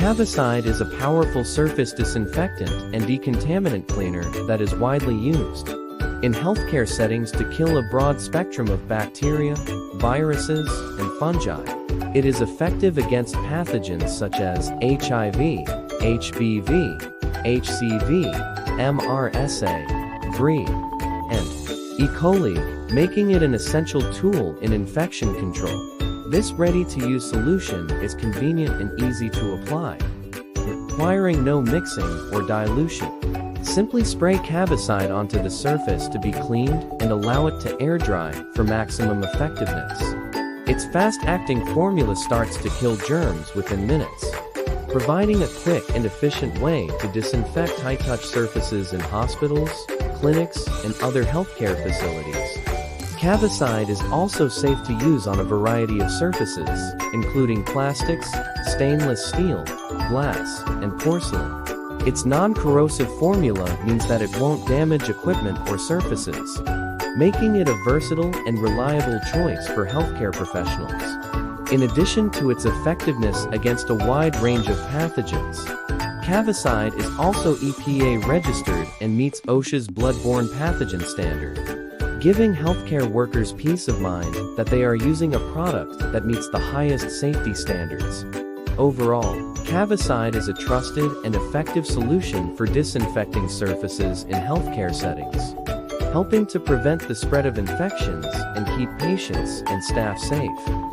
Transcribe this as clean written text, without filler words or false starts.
CaviCide is a powerful surface disinfectant and decontaminant cleaner that is widely used in healthcare settings to kill a broad spectrum of bacteria, viruses, and fungi. It is effective against pathogens such as HIV, HBV, HCV, MRSA, VRE, and E. coli, making it an essential tool in infection control. This ready-to-use solution is convenient and easy to apply, requiring no mixing or dilution. Simply spray CaviCide onto the surface to be cleaned and allow it to air dry for maximum effectiveness. Its fast-acting formula starts to kill germs within minutes, providing a quick and efficient way to disinfect high-touch surfaces in hospitals, clinics, and other healthcare facilities. CaviCide is also safe to use on a variety of surfaces, including plastics, stainless steel, glass, and porcelain. Its non-corrosive formula means that it won't damage equipment or surfaces, making it a versatile and reliable choice for healthcare professionals. In addition to its effectiveness against a wide range of pathogens, CaviCide is also EPA registered and meets OSHA's bloodborne pathogen standard, giving healthcare workers peace of mind that they are using a product that meets the highest safety standards. Overall, CaviCide is a trusted and effective solution for disinfecting surfaces in healthcare settings, helping to prevent the spread of infections and keep patients and staff safe.